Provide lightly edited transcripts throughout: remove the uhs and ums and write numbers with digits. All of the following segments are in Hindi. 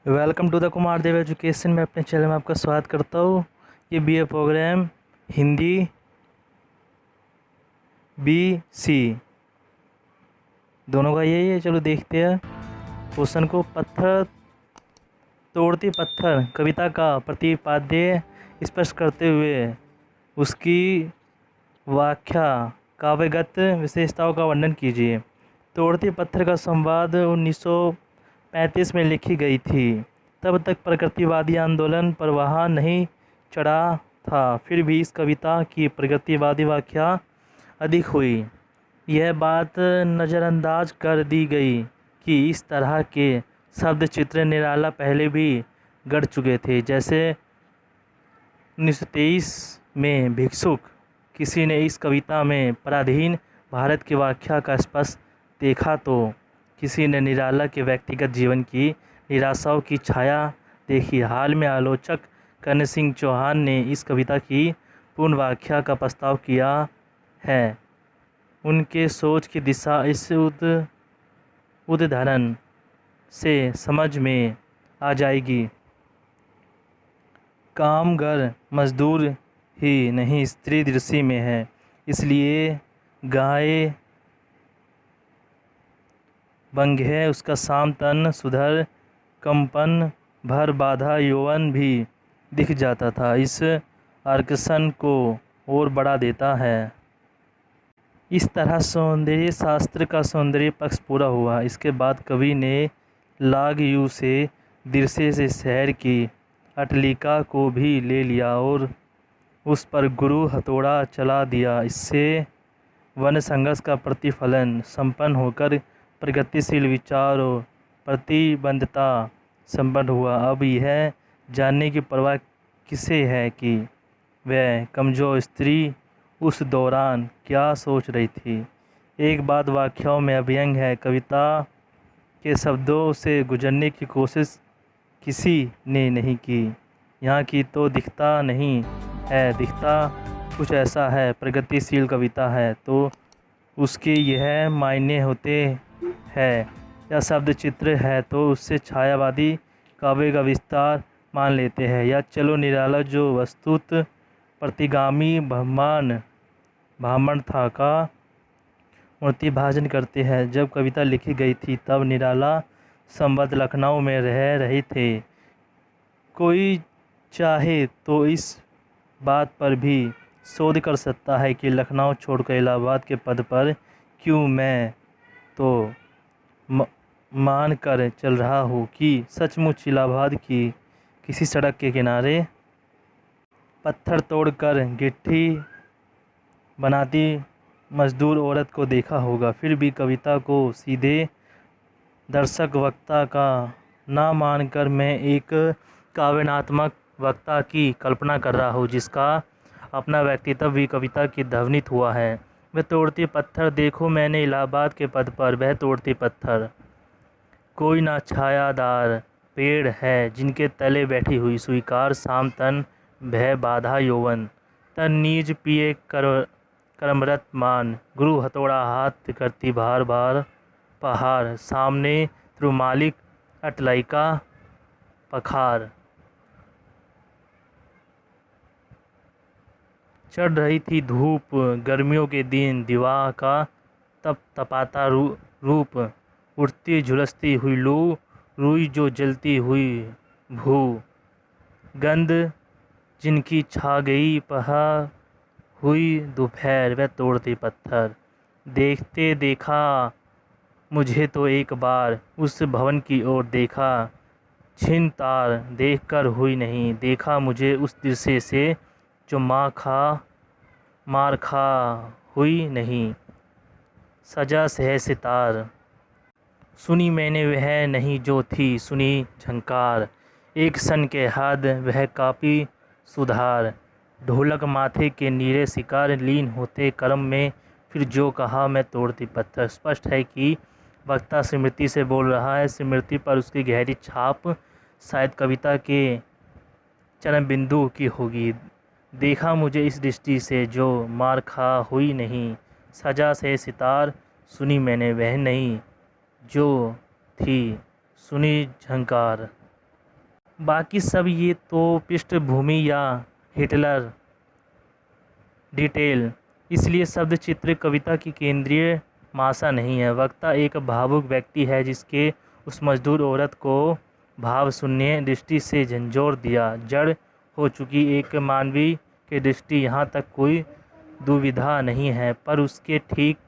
Welcome to the Kumar Dev education. मैं अपने चैनल में आपका स्वागत करता हूँ। ये बीए प्रोग्राम हिंदी BC दोनों का यही है। चलो देखते हैं क्वेश्चन को। पत्थर तोड़ते पत्थर कविता का प्रतिपाद्य स्पष्ट करते हुए उसकी व्याख्या काव्यगत विशेषताओं का वर्णन कीजिए। तोड़ते पत्थर का संवाद 1935 में लिखी गई थी। तब तक प्रगतिवादी आंदोलन पर वहाँ नहीं चढ़ा था। फिर भी इस कविता की प्रगतिवादी व्याख्या अधिक हुई। यह बात नज़रअंदाज कर दी गई कि इस तरह के शब्द चित्र निराला पहले भी गढ़ चुके थे। जैसे 1923 में भिक्षुक। किसी ने इस कविता में पराधीन भारत की व्याख्या का स्पष्ट देखा तो किसी ने निराला के व्यक्तिगत जीवन की निराशाओं की छाया देखी। हाल में आलोचक कर्ण सिंह चौहान ने इस कविता की पूर्ण व्याख्या का प्रस्ताव किया है। उनके सोच की दिशा इस उदाहरण से समझ में आ जाएगी। कामगर मजदूर ही नहीं स्त्री दृष्टि में है, इसलिए गाय भंग है उसका साम तन सुधर कंपन भर बाधा यौवन भी दिख जाता था। इस आकर्षण को और बढ़ा देता है। इस तरह सौंदर्य शास्त्र का सौंदर्य पक्ष पूरा हुआ। इसके बाद कवि ने लाग यू से दृश्य से शहर की अटलिका को भी ले लिया और उस पर गुरु हथौड़ा चला दिया। इससे वन संघर्ष का प्रतिफलन संपन्न होकर प्रगतिशील विचार और प्रतिबद्धता संपन्न हुआ। अब यह जानने की परवाह किसे है कि वह कमजोर स्त्री उस दौरान क्या सोच रही थी। एक बात व्याख्याओं में अभ्यंग है, कविता के शब्दों से गुजरने की कोशिश किसी ने नहीं की। यहाँ की तो दिखता नहीं है, दिखता कुछ ऐसा है। प्रगतिशील कविता है तो उसके यह मायने होते हैं, या शब्द चित्र है तो उससे छायावादी काव्य का विस्तार मान लेते हैं। या चलो निराला जो वस्तुत प्रतिगामी ब्राह्मण था का मूर्ति भाजन करते हैं। जब कविता लिखी गई थी तब निराला संवत लखनऊ में रह रहे थे। कोई चाहे तो इस बात पर भी शोध कर सकता है कि लखनऊ छोड़कर इलाहाबाद के पद पर क्यों। मैं तो मान कर चल रहा हूँ कि सचमुच इलाहाबाद की किसी सड़क के किनारे पत्थर तोड़कर गिट्टी बनाती मजदूर औरत को देखा होगा। फिर भी कविता को सीधे दर्शक वक्ता का ना मानकर मैं एक काव्यात्मक वक्ता की कल्पना कर रहा हूँ, जिसका अपना व्यक्तित्व भी कविता की ध्वनित हुआ है। वह तोड़ती पत्थर देखो मैंने इलाहाबाद के पद पर, वह तोड़ती पत्थर कोई ना छायादार पेड़ है जिनके तले बैठी हुई स्वीकार शाम तन भय बाधा यौवन तन नीज पिए करमरत मान गुरु हथौड़ा हाथ करती बार बार पहाड़ सामने त्रुमालिक अटलाइका पखार। चढ़ रही थी धूप गर्मियों के दिन दीवार का तप तपाता रूप उठती झुलसती हुई लू रुई जो जलती हुई भू गंध जिनकी छा गई पहा हुई दोपहर। वह तोड़ती पत्थर देखते देखा मुझे तो एक बार उस भवन की ओर देखा छिन तार देखकर हुई नहीं। देखा मुझे उस दृश्य से जो मार खा हुई नहीं। सजा सह सितार सुनी मैंने वह नहीं जो थी सुनी झंकार। एक सन के हद वह कापी सुधार ढोलक माथे के नीरे शिकार लीन होते कर्म में फिर जो कहा मैं तोड़ती पत्थर। स्पष्ट है कि वक्ता स्मृति से बोल रहा है। स्मृति पर उसकी गहरी छाप शायद कविता के चरम बिंदु की होगी। देखा मुझे इस दृष्टि से जो मार खा हुई नहीं। सजा से सितार सुनी मैंने वह नहीं जो थी सुनी झंकार। बाकी सब ये तो पृष्ठभूमि या हिटलर डिटेल, इसलिए शब्द चित्र कविता की केंद्रीय मासा नहीं है। वक्ता एक भावुक व्यक्ति है जिसके उस मजदूर औरत को भाव शून्य दृष्टि से झंझोर दिया। जड़ हो चुकी एक मानवीय की दृष्टि, यहाँ तक कोई दुविधा नहीं है। पर उसके ठीक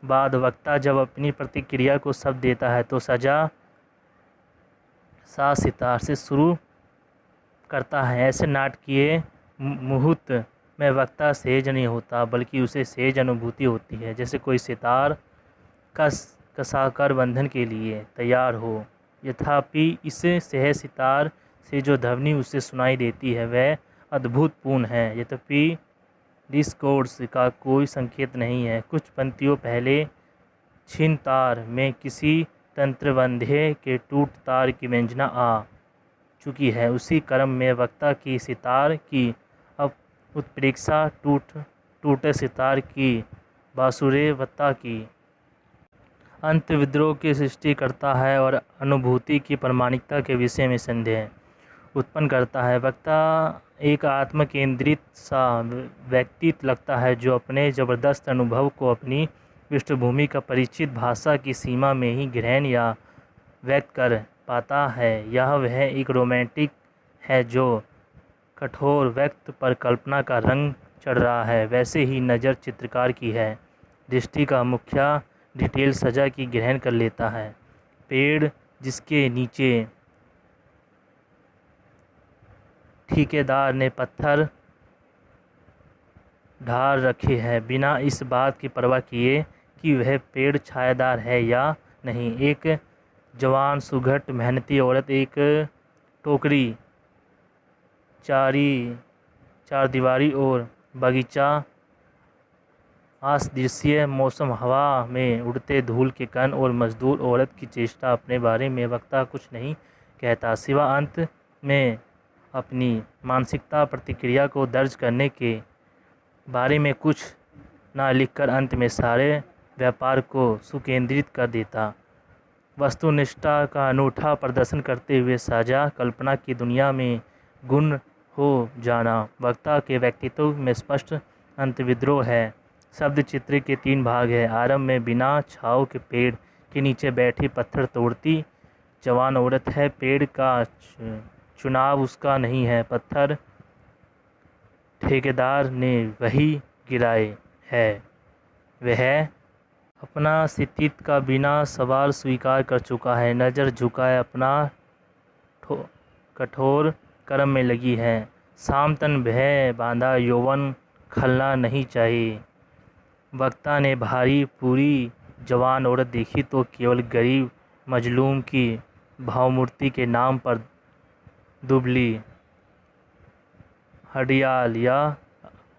बाद वक्ता जब अपनी प्रतिक्रिया को शब्द देता है तो सजा सा सितार से शुरू करता है। ऐसे नाटकीय मुहूर्त में वक्ता सेज नहीं होता, बल्कि उसे सेज अनुभूति होती है, जैसे कोई सितार कसाकर बंधन के लिए तैयार हो। यथापि इस सहज सितार से जो ध्वनि उसे सुनाई देती है वह अद्भुतपूर्ण है। यद्यपि डिस्कोर्स का कोई संकेत नहीं है। कुछ पंक्तियों पहले छिन्न तार में किसी तंत्रबंधे के टूट तार की व्यंजना आ चुकी है। उसी क्रम में वक्ता की सितार की अब उत्प्रेक्षा टूटे सितार की बासुरेवता की अंत विद्रोह की सृष्टि करता है और अनुभूति की प्रामाणिकता के विषय में संदेह उत्पन्न करता है। वक्ता एक आत्मकेंद्रित सा व्यक्ति लगता है जो अपने ज़बरदस्त अनुभव को अपनी पृष्ठभूमि का परिचित भाषा की सीमा में ही ग्रहण या व्यक्त कर पाता है। यह वह एक रोमांटिक है जो कठोर व्यक्त पर कल्पना का रंग चढ़ रहा है। वैसे ही नज़र चित्रकार की है। दृष्टि का मुख्य डिटेल सजा की ग्रहण कर लेता है। पेड़ जिसके नीचे ठेकेदार ने पत्थर ढाल रखे हैं, बिना इस बात की परवाह किए कि वह पेड़ छायादार है या नहीं। एक जवान सुघट मेहनती औरत एक टोकरी चार दीवारी और बगीचा आसदृश्य मौसम, हवा में उड़ते धूल के कण और मजदूर औरत की चेष्टा अपने बारे में वक्ता कुछ नहीं कहता, सिवा अंत में अपनी मानसिकता प्रतिक्रिया को दर्ज करने के बारे में कुछ ना लिखकर अंत में सारे व्यापार को सुकेंद्रित कर देता। वस्तुनिष्ठता का अनूठा प्रदर्शन करते हुए साझा कल्पना की दुनिया में गुण हो जाना वक्ता के व्यक्तित्व में स्पष्ट अंतर्विद्रोह है। शब्द चित्र के 3 भाग हैं। आरंभ में बिना छांव के पेड़ के नीचे बैठी पत्थर तोड़ती जवान औरत है। पेड़ का चुनाव उसका नहीं है, पत्थर ठेकेदार ने वही गिराए है। वह अपना अस्तित्व का बिना सवाल स्वीकार कर चुका है। नज़र झुकाए अपना कठोर कर्म में लगी है। शाम तन भय बांधा यौवन खलना नहीं चाहिए। वक्ता ने भारी पूरी जवान औरत देखी तो केवल गरीब मजलूम की भावमूर्ति के नाम पर दुबली हडियाल या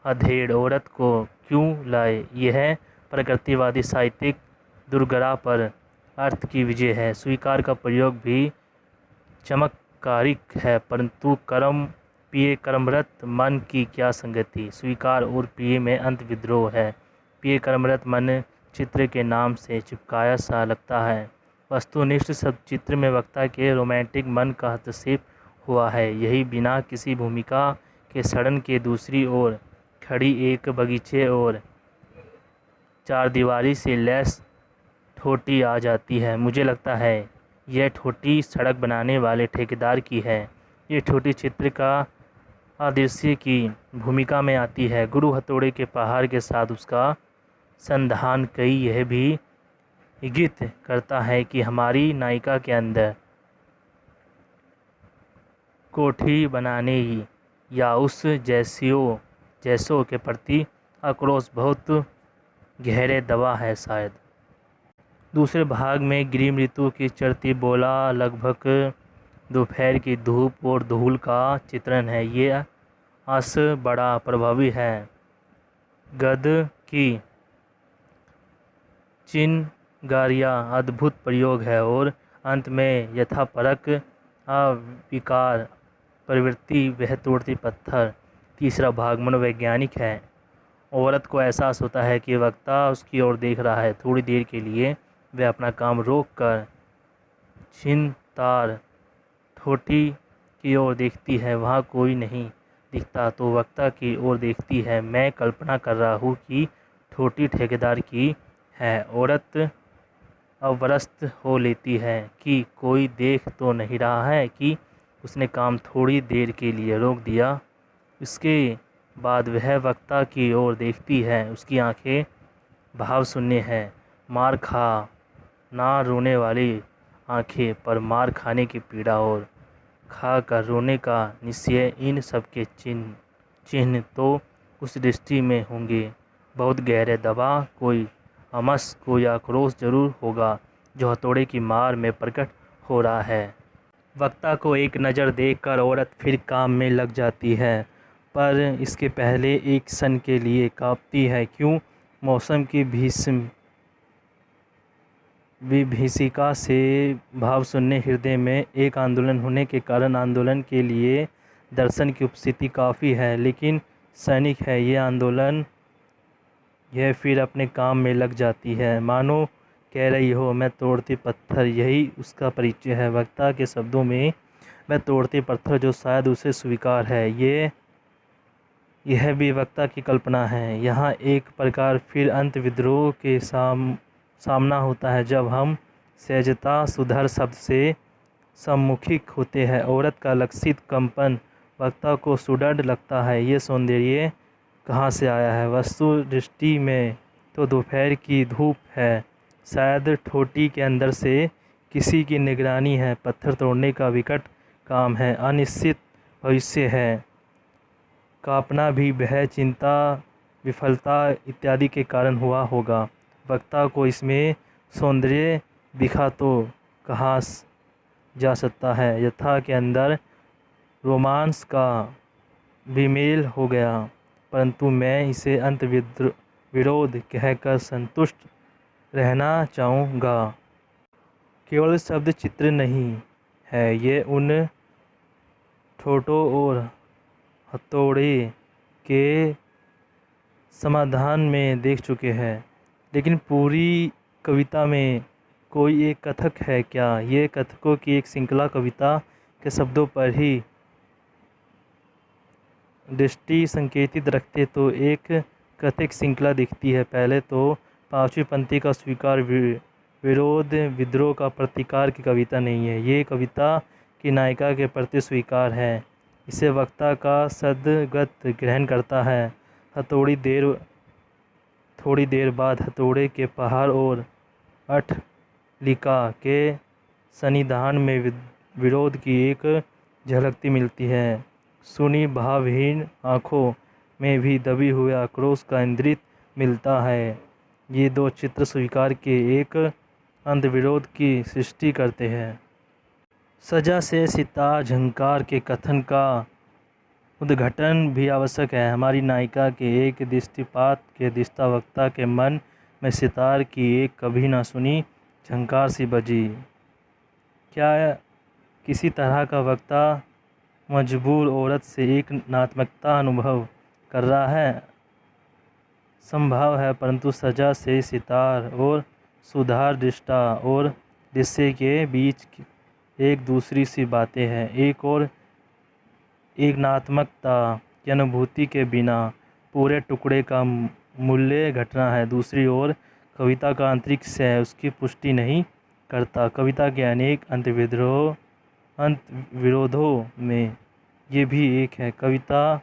अधेड़ औरत को क्यों लाए। यह प्रकृतिवादी साहित्यिक दुर्गरा पर अर्थ की विजय है। स्वीकार का प्रयोग भी चमत्कारिक है, परंतु कर्मरत मन की क्या संगति। स्वीकार और प्रिय में अंत विद्रोह है। प्रिय कर्मरत मन चित्र के नाम से चिपकाया सा लगता है। वस्तुनिष्ठ सब चित्र में वक्ता के रोमांटिक मन का हस्तक्षेप हुआ है। यही बिना किसी भूमिका के सड़न के दूसरी ओर खड़ी एक बगीचे और चारदीवारी से लैस ठोटी आ जाती है। मुझे लगता है यह ठोटी सड़क बनाने वाले ठेकेदार की है। ये ठोटी चित्र का अदृश्य की भूमिका में आती है। गुरु हथौड़े के पहाड़ के साथ उसका संधान कई यह भी इंगित करता है कि हमारी नायिका के अंदर कोठी बनाने या उस जैसों के प्रति आक्रोश बहुत गहरे दबा है शायद। दूसरे भाग में ग्रीष्म ऋतु की चढ़ती बोला लगभग दोपहर की धूप और धूल का चित्रण है। ये अस बड़ा प्रभावी है। गद की चिनगारियाँ अद्भुत प्रयोग है और अंत में यथापरक अविकार प्रवृत्ति वह तोड़ती पत्थर। तीसरा भाग मनोवैज्ञानिक है। औरत को एहसास होता है कि वक्ता उसकी ओर देख रहा है। थोड़ी देर के लिए वह अपना काम रोक कर छिन्न तार ठोटी की ओर देखती है, वहाँ कोई नहीं दिखता तो वक्ता की ओर देखती है। मैं कल्पना कर रहा हूँ कि छोटी ठेकेदार की है। औरत अवरस्त हो लेती है कि कोई देख तो नहीं रहा है कि उसने काम थोड़ी देर के लिए रोक दिया। उसके बाद वह वक्ता की ओर देखती है। उसकी आंखें भाव शून्य हैं। मार खा ना रोने वाली आंखें, पर मार खाने की पीड़ा और खा कर रोने का निश्चय, इन सब के चिन्ह तो उस दृष्टि में होंगे बहुत गहरे। दबा कोई हमस, कोई आक्रोश जरूर होगा जो हथौड़े की मार में प्रकट हो रहा है। वक्ता को एक नज़र देखकर औरत फिर काम में लग जाती है, पर इसके पहले एक क्षण के लिए कांपती है। क्यों? मौसम की विभीषिका से भावशून्य हृदय में एक आंदोलन होने के कारण आंदोलन के लिए दर्शन की उपस्थिति काफ़ी है, लेकिन सैनिक है ये आंदोलन। यह फिर अपने काम में लग जाती है, मानो कह रही हो मैं तोड़ते पत्थर। यही उसका परिचय है। वक्ता के शब्दों में मैं तोड़ते पत्थर, जो शायद उसे स्वीकार है। यह भी वक्ता की कल्पना है। यहाँ एक प्रकार फिर अंत विद्रोह के सामना होता है, जब हम सहजता सुधर शब्द से सम्मुखीन होते हैं। औरत का लक्षित कंपन वक्ता को सुदृढ़ लगता है। ये सौंदर्य कहाँ से आया है? वस्तु दृष्टि में तो दोपहर की धूप है, शायद ठोटी के अंदर से किसी की निगरानी है। पत्थर तोड़ने का विकट काम है, अनिश्चित भविष्य है। कांपना भी वह चिंता, विफलता इत्यादि के कारण हुआ होगा। वक्ता को इसमें सौंदर्य दिखा तो कहा जा सकता है। यथा के अंदर रोमांस का विमेल हो गया, परंतु मैं इसे अंत विरोध कहकर संतुष्ट रहना चाहूँगा। केवल शब्द चित्र नहीं है, ये उन ठोठों और हथौड़े के समाधान में देख चुके हैं, लेकिन पूरी कविता में कोई एक कथक है क्या? ये कथकों की एक श्रृंखला कविता के शब्दों पर ही दृष्टि संकेतित रखते तो एक कथित श्रृंखला दिखती है। पहले तो पांचवी पंक्ति का स्वीकार विरोध विद्रोह का प्रतिकार की कविता नहीं है, ये कविता की नायिका के प्रति स्वीकार है। इसे वक्ता का सद्गत ग्रहण करता है। थोड़ी देर बाद हथौड़े के पहाड़ और अट्टलिका के सन्निधान में विरोध की एक झलकती मिलती है। सुनी भावहीन आँखों में भी दबी हुए आक्रोश का इंद्रित मिलता है। ये दो चित्र स्वीकार के एक अंतर्विरोध की सृष्टि करते हैं। सजा से सितार झंकार के कथन का उद्घाटन भी आवश्यक है। हमारी नायिका के एक दृष्टिपात के दिशा वक्ता के मन में सितार की एक कभी न सुनी झंकार सी बजी। क्या किसी तरह का वक्ता मजबूर औरत से एक नात्मकता अनुभव कर रहा है? संभव है, परंतु सजा से सितार और सुधार दृष्टा और दृश्य के बीच एक दूसरी सी बातें हैं। एक नात्मकता की अनुभूति के बिना पूरे टुकड़े का मूल्य घटना है। दूसरी ओर कविता का अंतरिक्ष है, उसकी पुष्टि नहीं करता। कविता के अनेक अंतर्विरोधों में ये भी एक है। कविता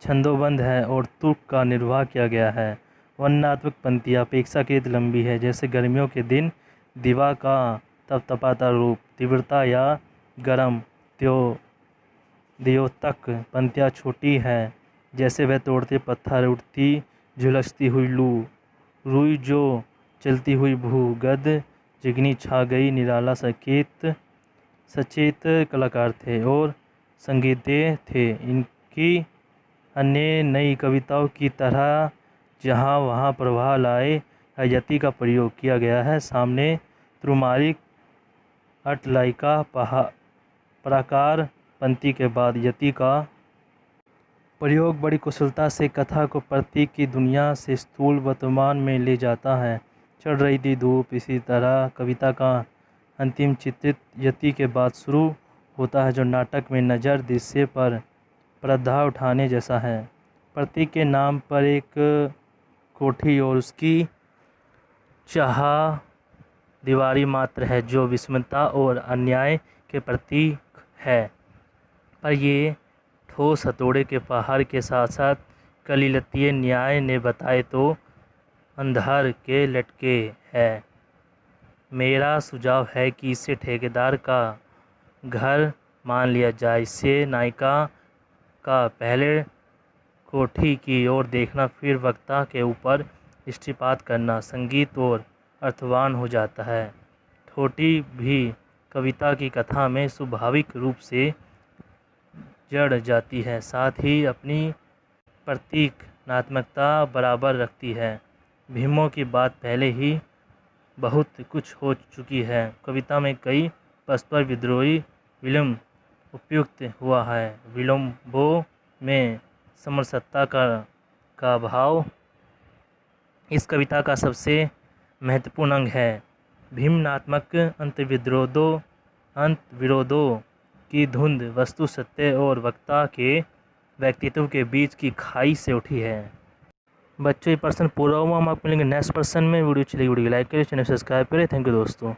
छंदोबद्ध है और तुक का निर्वाह किया गया है। वर्णनात्मक पंक्तियाँ अपेक्षाकृत लंबी है, जैसे गर्मियों के दिन दिवा का तपतपाता रूप। तीव्रता या गर्म द्योतक पंक्तियाँ छोटी है, जैसे वह तोड़ते पत्थर, उठती झुलसती हुई लू, रुई जो चलती हुई भू, गद जिगनी छा गई। निराला सचेत कलाकार थे और संगीतज्ञ थे। इनकी अन्य नई कविताओं की तरह जहाँ वहाँ प्रवाह लाए यति का प्रयोग किया गया है। सामने त्रुमालिक अट्टलिका प्राकार पंक्ति के बाद यति का प्रयोग बड़ी कुशलता से कथा को प्रतीक की दुनिया से स्थूल वर्तमान में ले जाता है। चढ़ रही थी धूप, इसी तरह कविता का अंतिम चित्रित यति के बाद शुरू होता है जो नाटक में नज़र दृश्य पर पर्दा उठाने जैसा है। प्रतीक के नाम पर एक कोठी और उसकी चाह दीवारी मात्र है जो विषमता और अन्याय के प्रतीक है। पर ये ठोस हथौड़े के पहाड़ के साथ साथ कलिलतीय न्याय ने बताए तो अंधार के लटके है। मेरा सुझाव है कि इसे ठेकेदार का घर मान लिया जाए। इससे नायिका का पहले कोठी की ओर देखना फिर वक्ता के ऊपर दृष्टिपात करना संगीत और अर्थवान हो जाता है। ठोटी भी कविता की कथा में स्वाभाविक रूप से जड़ जाती है, साथ ही अपनी प्रतीकात्मकता बराबर रखती है। भीमों की बात पहले ही बहुत कुछ हो चुकी है। कविता में कई परस्पर विद्रोही विलंब उपयुक्त हुआ है। विलंबों में समरसता का भाव इस कविता का सबसे महत्वपूर्ण अंग है। भीमनात्मक अंतर्विरोधों की धुंध वस्तु सत्य और वक्ता के व्यक्तित्व के बीच की खाई से उठी है। बच्चों ये पर्सन पूरा हुआ, हम आपको मिलेंगे नेक्स्ट पर्सन में। वीडियो चलेगी वीडियो लाइक करें, चैनल सब्सक्राइब करें। थैंक यू दोस्तों।